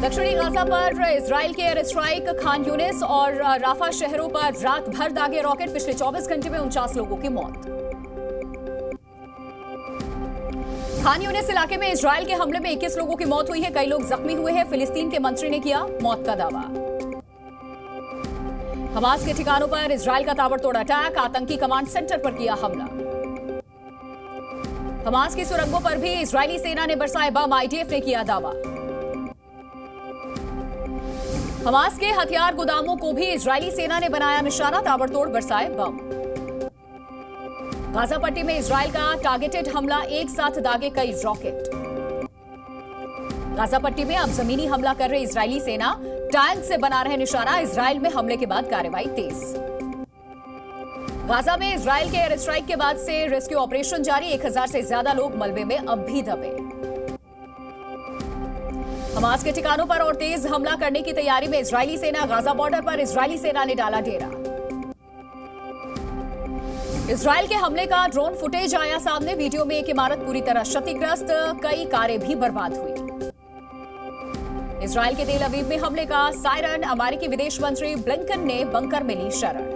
दक्षिणी गाजा पर इजराइल के एयर स्ट्राइक, खान यूनिस और राफा शहरों पर रात भर दागे रॉकेट। पिछले 24 घंटे में 49 लोगों की मौत। खान यूनिस इलाके में इजराइल के हमले में 21 लोगों की मौत हुई है, कई लोग जख्मी हुए हैं। फिलिस्तीन के मंत्री ने किया मौत का दावा। हमास के ठिकानों पर इजराइल का ताबड़तोड़ अटैक, आतंकी कमांड सेंटर पर किया हमला। हमास की सुरंगों पर भी इजरायली सेना ने बरसाए बम, आईडीएफ ने किया दावा। हमास के हथियार गोदामों को भी इजरायली सेना ने बनाया निशाना, ताबड़तोड़ बरसाए बम। गाजा पट्टी में इजराइल का टारगेटेड हमला, एक साथ दागे कई रॉकेट। गाजा पट्टी में अब जमीनी हमला कर रही इजरायली सेना, टैंक से बना रहे निशाना। इजराइल में हमले के बाद कार्रवाई तेज। गाजा में इजराइल के एयर स्ट्राइक के बाद से रेस्क्यू ऑपरेशन जारी, 1000 से ज्यादा लोग मलबे में अब भी दबे। हमास के ठिकानों पर और तेज हमला करने की तैयारी में इजरायली सेना। गाजा बॉर्डर पर इजरायली सेना ने डाला डेरा। इजराइल के हमले का ड्रोन फुटेज आया सामने, वीडियो में एक इमारत पूरी तरह क्षतिग्रस्त, कई कारें भी बर्बाद हुई। इजराइल के तेल अवीव में हमले का सायरन, अमेरिकी विदेश मंत्री ब्लिंकन ने बंकर में ली शरण।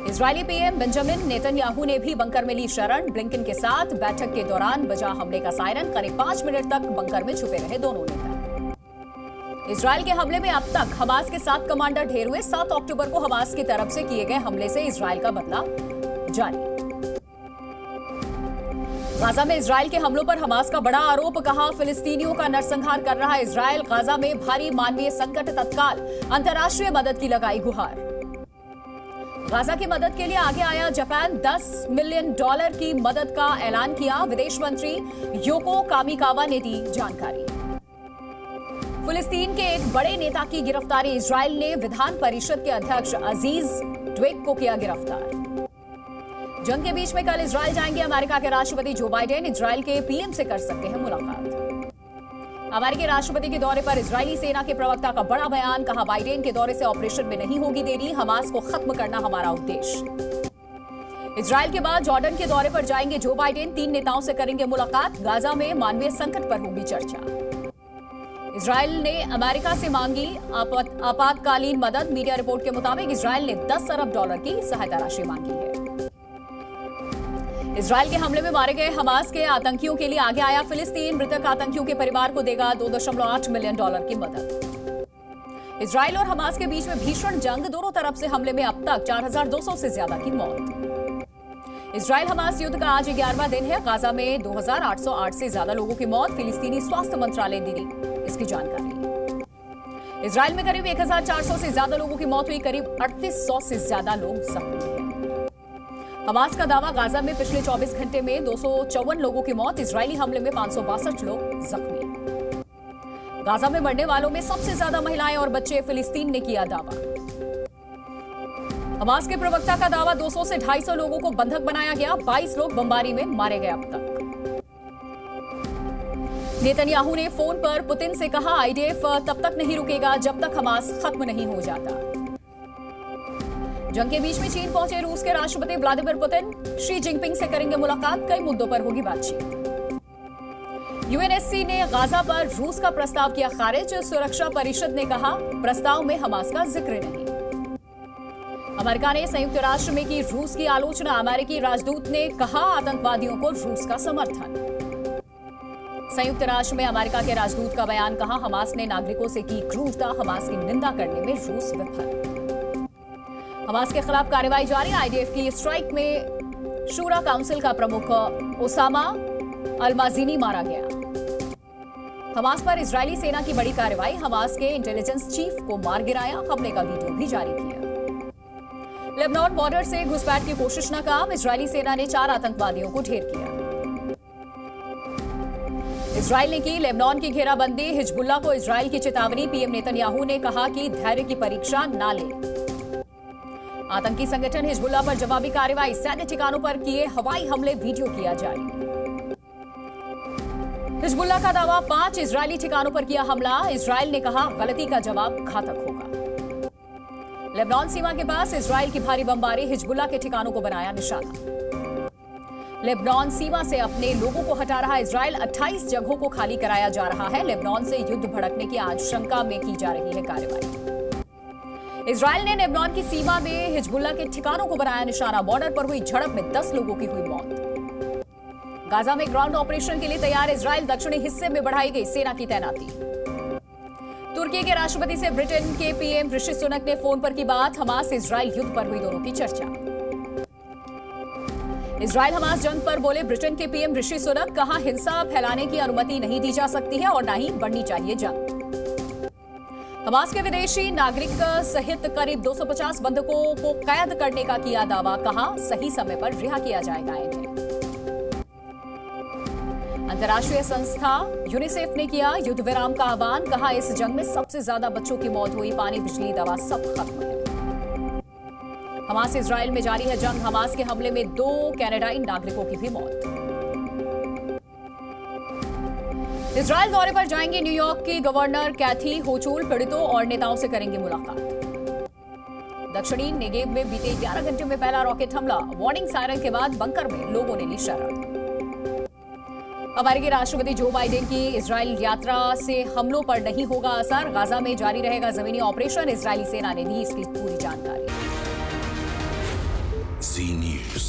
इजरायली पीएम बेंजामिन नेतन्याहू ने भी बंकर में ली शरण। ब्लिंकन के साथ बैठक के दौरान बजा हमले का सायरन, करीब 5 मिनट तक बंकर में छुपे रहे दोनों नेता। इजराइल के हमले में अब तक हमास के 7 कमांडर ढेर हुए। 7 अक्टूबर को हमास की तरफ से किए गए हमले से इजराइल का बदला जारी। गाजा में इजराइल के हमलों पर हमास का बड़ा आरोप, कहा फिलिस्तीनियों का नरसंहार कर रहा इजराइल। गाजा में भारी मानवीय संकट, तत्काल अंतर्राष्ट्रीय मदद की लगाई गुहार। गाजा की मदद के लिए आगे आया जापान, $10 मिलियन की मदद का ऐलान किया। विदेश मंत्री योको कामिकावा ने दी जानकारी। फिलिस्तीन के एक बड़े नेता की गिरफ्तारी, इजराइल ने विधान परिषद के अध्यक्ष अजीज ड्वेक को किया गिरफ्तार। जंग के बीच में कल इजराइल जाएंगे अमेरिका के राष्ट्रपति जो बाइडेन, इजराइल के पीएम से कर सकते हैं मुलाकात। अमेरिकी राष्ट्रपति के दौरे पर इजरायली सेना के प्रवक्ता का बड़ा बयान, कहा बाइडेन के दौरे से ऑपरेशन में नहीं होगी देरी, हमास को खत्म करना हमारा उद्देश्य। इजराइल के बाद जॉर्डन के दौरे पर जाएंगे जो बाइडेन, 3 नेताओं से करेंगे मुलाकात। गाजा में मानवीय संकट पर होगी चर्चा। इजराइल ने अमेरिका से मांगी आपातकालीन मदद। मीडिया रिपोर्ट के मुताबिक इजराइल ने $10 अरब की सहायता राशि मांगी है। इजराइल के हमले में मारे गए हमास के आतंकियों के लिए आगे आया फिलिस्तीन। मृतक आतंकियों के परिवार को देगा $2.8 मिलियन की मदद। इजराइल और हमास के बीच में भीषण जंग, दोनों तरफ से हमले में अब तक 4200 से ज्यादा की मौत। इजराइल हमास युद्ध का आज 11वां दिन है। गाजा में 2808 से ज्यादा लोगों की मौत, फिलिस्तीनी स्वास्थ्य मंत्रालय ने दी इसकी जानकारी। इजराइल में करीब 1400 से ज्यादा लोगों की मौत हुई, करीब 3800 से ज्यादा लोग जख्मी हुए। हमास का दावा, गाजा में पिछले 24 घंटे में 254 लोगों की मौत, इजरायली हमले में 562 लोग जख्मी। गाजा में मरने वालों में सबसे ज्यादा महिलाएं और बच्चे, फिलिस्तीन ने किया दावा। हमास के प्रवक्ता का दावा, 200 से 250 लोगों को बंधक बनाया गया, 22 लोग बमबारी में मारे गए अब तक। नेतन्याहू ने फोन पर पुतिन से कहा, आईडीएफ तब तक नहीं रुकेगा जब तक हमास खत्म नहीं हो जाता। जंग के बीच में चीन पहुंचे रूस के राष्ट्रपति व्लादिमीर पुतिन, शी जिनपिंग से करेंगे मुलाकात, कई मुद्दों पर होगी बातचीत। यूएनएससी ने गाजा पर रूस का प्रस्ताव किया खारिज, सुरक्षा परिषद ने कहा प्रस्ताव में हमास का जिक्र नहीं। अमेरिका ने संयुक्त राष्ट्र में की रूस की आलोचना, अमेरिकी राजदूत ने कहा आतंकवादियों को रूस का समर्थन। संयुक्त राष्ट्र में अमेरिका के राजदूत का बयान, कहा हमास ने नागरिकों से की क्रूरता, हमास की निंदा करने में रूस विफल। हमास के खिलाफ कार्रवाई जारी, आईडीएफ की स्ट्राइक में शूरा काउंसिल का प्रमुख ओसामा अलमाजीनी मारा गया। हमास पर इजरायली सेना की बड़ी कार्रवाई, हमास के इंटेलिजेंस चीफ को मार गिराया, हमले का वीडियो भी जारी किया। लेबनान बॉर्डर से घुसपैठ की कोशिश नाकाम, इजरायली सेना ने 4 आतंकवादियों को ढेर किया। इजरायल ने की लेबनान की घेराबंदी, हिजबुल्लाह को इजरायल की चेतावनी, पीएम नेतन्याहू ने कहा कि धैर्य की परीक्षा ना ले। आतंकी संगठन हिजबुल्लाह पर जवाबी कार्रवाई, सैन्य ठिकानों पर किए हवाई हमले, वीडियो किया जारी। हिजबुल्लाह का दावा, 5 इजरायली ठिकानों पर किया हमला, इजरायल ने कहा गलती का जवाब घातक होगा। लेबनान सीमा के पास इजरायल की भारी बमबारी, हिजबुल्लाह के ठिकानों को बनाया निशाना। लेबनान सीमा से अपने लोगों को हटा रहा इजराइल, 28 जगहों को खाली कराया जा रहा है। लेबनान से युद्ध भड़कने की आशंका में की जा रही है कार्रवाई। इजराइल ने लेबनान की सीमा में हिजबुल्लाह के ठिकानों को बनाया निशाना। बॉर्डर पर हुई झड़प में 10 लोगों की हुई मौत। गाजा में ग्राउंड ऑपरेशन के लिए तैयार इजराइल, दक्षिणी हिस्से में बढ़ाई गई सेना की तैनाती। तुर्की के राष्ट्रपति से ब्रिटेन के पीएम ऋषि सुनक ने फोन पर की बात। हमास इजराइल युद्ध पर हुई दोनों की चर्चा। इजराइल हमास जंग पर बोले ब्रिटेन के पीएम ऋषि सुनक, कहा हिंसा फैलाने की अनुमति नहीं दी जा सकती है और न ही बढ़नी चाहिए जंग। हमास के विदेशी नागरिक सहित करीब 250 बंधकों को कैद करने का किया दावा। कहा सही समय पर रिहा किया जाएगा इन्हें। अंतर्राष्ट्रीय संस्था यूनिसेफ ने किया युद्ध विराम का आह्वान। कहा इस जंग में सबसे ज्यादा बच्चों की मौत हुई। पानी, बिजली, दवा सब खत्म है। हमास इजराइल में जारी है जंग। हमास के हमले में 2 कनाडाई नागरिकों की भी मौत। इजराइल दौरे पर जाएंगे न्यूयॉर्क की गवर्नर कैथी होचुल। पीड़ितों और नेताओं से करेंगे मुलाकात। दक्षिणी नेगेव में बीते 11 घंटे में पहला रॉकेट हमला। वार्निंग सायरन के बाद बंकर में लोगों ने ली शरण। अमेरिकी राष्ट्रपति जो बाइडेन की इजराइल यात्रा से हमलों पर नहीं होगा असर। गाजा में जारी रहेगा जमीनी ऑपरेशन। इजरायली सेना ने दी इसकी पूरी जानकारी। Z News।